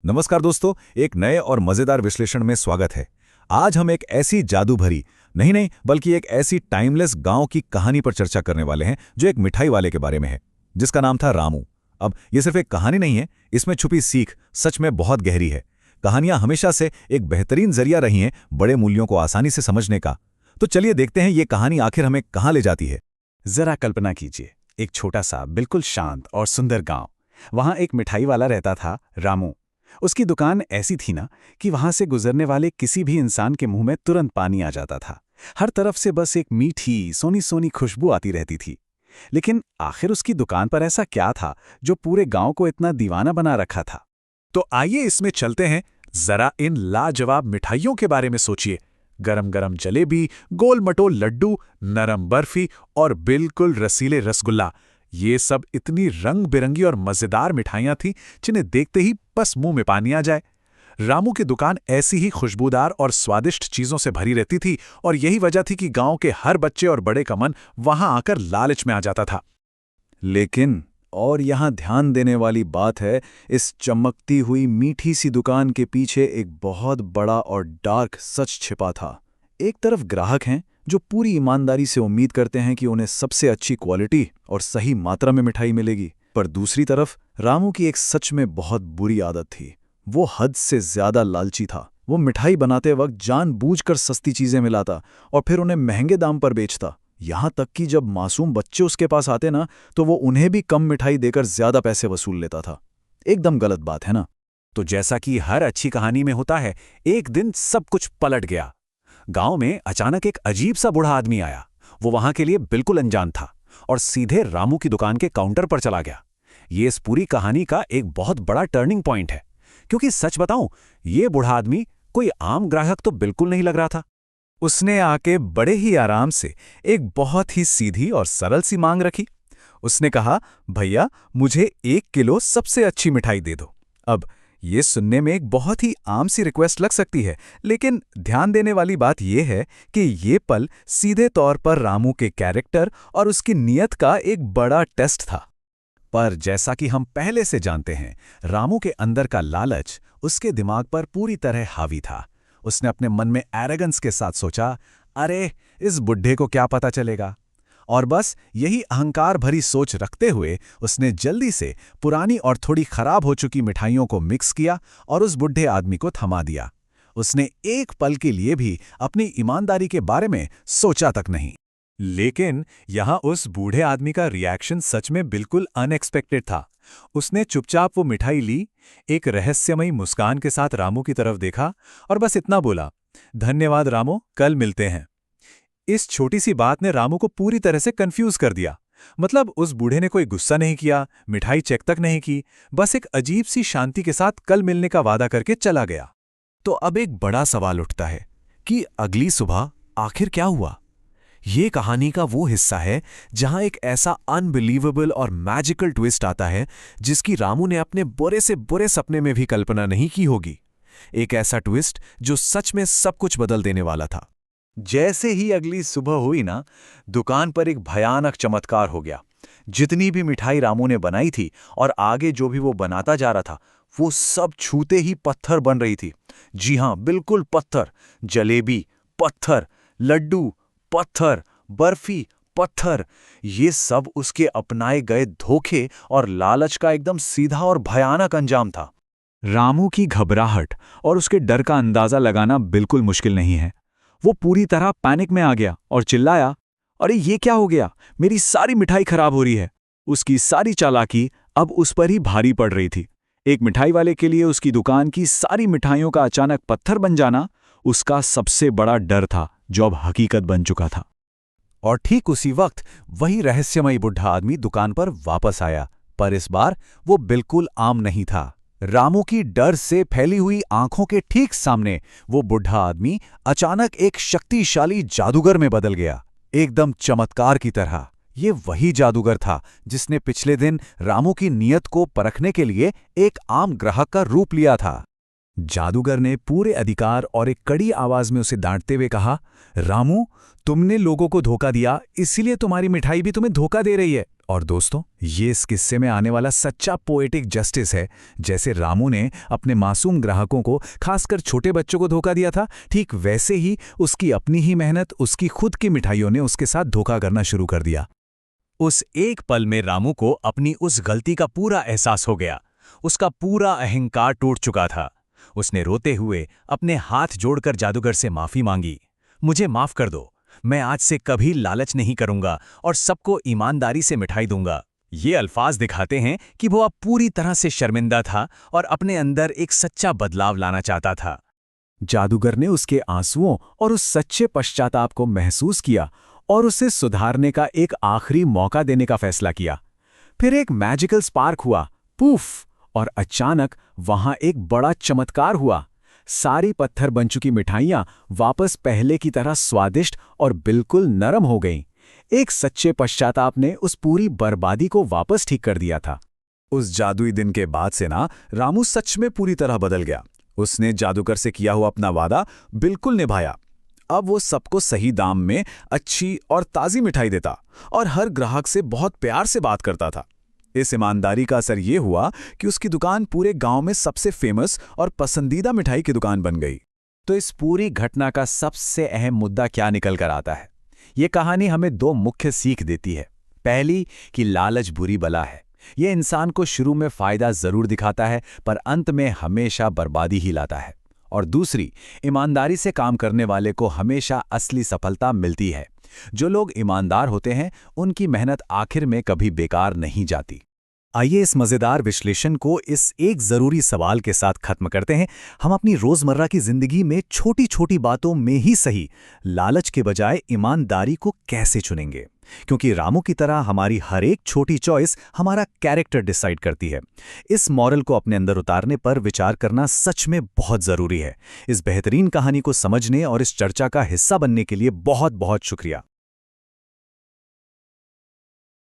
नमस्कार दोस्तों, एक नए और मजेदार विश्लेषण में स्वागत है। आज हम एक ऐसी जादू भरी नहीं बल्कि एक ऐसी टाइमलेस गांव की कहानी पर चर्चा करने वाले हैं जो एक मिठाई वाले के बारे में है, जिसका नाम था रामू। अब ये सिर्फ एक कहानी नहीं है, इसमें छुपी सीख सच में बहुत गहरी है। कहानियां हमेशा से एक बेहतरीन जरिया रही हैं बड़े मूल्यों को आसानी से समझने का। तो चलिए देखते हैं ये कहानी आखिर हमें कहाँ ले जाती है। जरा कल्पना कीजिए, एक छोटा सा बिल्कुल शांत और सुंदर गांव। वहां एक मिठाई वाला रहता था, रामू। उसकी दुकान ऐसी थी ना कि वहां से गुजरने वाले किसी भी इंसान के मुंह में तुरंत पानी आ जाता था। हर तरफ से बस एक मीठी सोनी सोनी खुशबू आती रहती थी। लेकिन आखिर उसकी दुकान पर ऐसा क्या था जो पूरे गांव को इतना दीवाना बना रखा था? तो आइए इसमें चलते हैं, जरा इन लाजवाब मिठाइयों के बारे में सोचिए। गरम गरम जलेबी, गोल मटोल लड्डू, नरम बर्फी और बिल्कुल रसीले रसगुल्ला, ये सब इतनी रंग बिरंगी और मजेदार मिठाइयां थीं जिन्हें देखते ही बस मुंह में पानी आ जाए। रामू की दुकान ऐसी ही खुशबूदार और स्वादिष्ट चीजों से भरी रहती थी, और यही वजह थी कि गांव के हर बच्चे और बड़े का मन वहां आकर लालच में आ जाता था। लेकिन और यहाँ ध्यान देने वाली बात है, इस चमकती हुई मीठी सी दुकान के पीछे एक बहुत बड़ा और डार्क सच छिपा था। एक तरफ ग्राहक हैं जो पूरी ईमानदारी से उम्मीद करते हैं कि उन्हें सबसे अच्छी क्वालिटी और सही मात्रा में मिठाई मिलेगी, पर दूसरी तरफ रामू की एक सच में बहुत बुरी आदत थी। वो हद से ज्यादा लालची था। वो मिठाई बनाते वक्त जानबूझकर सस्ती चीजें मिलाता और फिर उन्हें महंगे दाम पर बेचता। यहाँ तक कि जब मासूम बच्चे उसके पास आते ना, तो वो उन्हें भी कम मिठाई देकर ज्यादा पैसे वसूल लेता था। एकदम गलत बात है ना? तो जैसा कि हर अच्छी कहानी में होता है, एक दिन सब कुछ पलट गया। गांव में अचानक एक अजीब सा बूढ़ा आदमी आया। वो वहां के लिए बिल्कुल अनजान था और सीधे रामू की दुकान के काउंटर पर चला गया। ये इस पूरी कहानी का एक बहुत बड़ा टर्निंग पॉइंट है, क्योंकि सच बताऊं, ये बूढ़ा आदमी कोई आम ग्राहक तो बिल्कुल नहीं लग रहा था। उसने आके बड़े ही आराम से एक बहुत ही सीधी और सरल सी मांग रखी। उसने कहा, भैया मुझे 1 किलो सबसे अच्छी मिठाई दे दो। अब ये सुनने में एक बहुत ही आम सी रिक्वेस्ट लग सकती है, लेकिन ध्यान देने वाली बात यह है कि ये पल सीधे तौर पर रामू के कैरेक्टर और उसकी नीयत का एक बड़ा टेस्ट था। पर जैसा कि हम पहले से जानते हैं, रामू के अंदर का लालच उसके दिमाग पर पूरी तरह हावी था। उसने अपने मन में एरोगेंस के साथ सोचा, अरे इस बुड्ढे को क्या पता चलेगा। और बस यही अहंकार भरी सोच रखते हुए उसने जल्दी से पुरानी और थोड़ी खराब हो चुकी मिठाइयों को मिक्स किया और उस बुढ़े आदमी को थमा दिया। उसने एक पल के लिए भी अपनी ईमानदारी के बारे में सोचा तक नहीं। लेकिन यहाँ उस बूढ़े आदमी का रिएक्शन सच में बिल्कुल अनएक्सपेक्टेड था। उसने चुपचाप वो मिठाई ली, एक रहस्यमयी मुस्कान के साथ रामू की तरफ देखा और बस इतना बोला, धन्यवाद रामू, कल मिलते हैं। इस छोटी सी बात ने रामू को पूरी तरह से कंफ्यूज कर दिया। मतलब उस बूढ़े ने कोई गुस्सा नहीं किया, मिठाई चेक तक नहीं की, बस एक अजीब सी शांति के साथ कल मिलने का वादा करके चला गया। तो अब एक बड़ा सवाल उठता है कि अगली सुबह आखिर क्या हुआ? ये कहानी का वो हिस्सा है जहां एक ऐसा अनबिलीवेबल और मैजिकल ट्विस्ट आता है जिसकी रामू ने अपने बुरे से बुरे सपने में भी कल्पना नहीं की होगी। एक ऐसा ट्विस्ट जो सच में सब कुछ बदल देने वाला था। जैसे ही अगली सुबह हुई ना, दुकान पर एक भयानक चमत्कार हो गया। जितनी भी मिठाई रामू ने बनाई थी और आगे जो भी वो बनाता जा रहा था, वो सब छूते ही पत्थर बन रही थी। जी हां, बिल्कुल पत्थर। जलेबी पत्थर, लड्डू पत्थर, बर्फी पत्थर, ये सब उसके अपनाए गए धोखे और लालच का एकदम सीधा और भयानक अंजाम था। रामू की घबराहट और उसके डर का अंदाजा लगाना बिल्कुल मुश्किल नहीं है। वो पूरी तरह पैनिक में आ गया और चिल्लाया, अरे ये क्या हो गया, मेरी सारी मिठाई खराब हो रही है। उसकी सारी चालाकी अब उस पर ही भारी पड़ रही थी। एक मिठाई वाले के लिए उसकी दुकान की सारी मिठाइयों का अचानक पत्थर बन जाना उसका सबसे बड़ा डर था, जो अब हकीकत बन चुका था। और ठीक उसी वक्त वही रहस्यमयी बुढ़ा आदमी दुकान पर वापस आया, पर इस बार वो बिल्कुल आम नहीं था। रामू की डर से फैली हुई आंखों के ठीक सामने वो बुढ़ा आदमी अचानक एक शक्तिशाली जादूगर में बदल गया, एकदम चमत्कार की तरह। ये वही जादूगर था जिसने पिछले दिन रामू की नीयत को परखने के लिए एक आम ग्राहक का रूप लिया था। जादूगर ने पूरे अधिकार और एक कड़ी आवाज में उसे डांटते हुए कहा, रामू, तुमने लोगों को धोखा दिया, इसीलिए तुम्हारी मिठाई भी तुम्हें धोखा दे रही है। और दोस्तों, ये इस किस्से में आने वाला सच्चा पोएटिक जस्टिस है। जैसे रामू ने अपने मासूम ग्राहकों को, खासकर छोटे बच्चों को धोखा दिया था, ठीक वैसे ही उसकी अपनी ही मेहनत, उसकी खुद की मिठाइयों ने उसके साथ धोखा करना शुरू कर दिया। उस एक पल में रामू को अपनी उस गलती का पूरा एहसास हो गया। उसका पूरा अहंकार टूट चुका था। उसने रोते हुए अपने हाथ जोड़कर जादूगर से माफी मांगी। मुझे माफ कर दो, मैं आज से कभी लालच नहीं करूंगा और सबको ईमानदारी से मिठाई दूंगा। ये अल्फाज दिखाते हैं कि वो अब पूरी तरह से शर्मिंदा था और अपने अंदर एक सच्चा बदलाव लाना चाहता था। जादूगर ने उसके आंसुओं और उस सच्चे पश्चाताप को महसूस किया और उसे सुधारने का एक आखिरी मौका देने का फैसला किया। फिर एक मैजिकल स्पार्क हुआ, पूफ, और अचानक वहां एक बड़ा चमत्कार हुआ। सारी पत्थर बन चुकी मिठाइयां वापस पहले की तरह स्वादिष्ट और बिल्कुल नरम हो गईं। एक सच्चे पश्चाताप ने उस पूरी बर्बादी को वापस ठीक कर दिया था। उस जादुई दिन के बाद से ना, रामू सच में पूरी तरह बदल गया। उसने जादूगर से किया हुआ अपना वादा बिल्कुल निभाया। अब वो सबको सही दाम में अच्छी और ताज़ी मिठाई देता और हर ग्राहक से बहुत प्यार से बात करता था। इस ईमानदारी का असर ये हुआ कि उसकी दुकान पूरे गांव में सबसे फेमस और पसंदीदा मिठाई की दुकान बन गई। तो इस पूरी घटना का सबसे अहम मुद्दा क्या निकल कर आता है? ये कहानी हमें दो मुख्य सीख देती है। पहली, कि लालच बुरी बला है। ये इंसान को शुरू में फायदा जरूर दिखाता है, पर अंत में हमेशा बर्बादी ही लाता है। और दूसरी, ईमानदारी से काम करने वाले को हमेशा असली सफलता मिलती है। जो लोग ईमानदार होते हैं, उनकी मेहनत आखिर में कभी बेकार नहीं जाती। आइए इस मजेदार विश्लेषण को इस एक जरूरी सवाल के साथ खत्म करते हैं। हम अपनी रोजमर्रा की जिंदगी में छोटी छोटी बातों में ही सही, लालच के बजाय ईमानदारी को कैसे चुनेंगे? क्योंकि रामू की तरह हमारी हर एक छोटी चॉइस हमारा कैरेक्टर डिसाइड करती है। इस मॉरल को अपने अंदर उतारने पर विचार करना सच में बहुत जरूरी है। इस बेहतरीन कहानी को समझने और इस चर्चा का हिस्सा बनने के लिए बहुत बहुत शुक्रिया।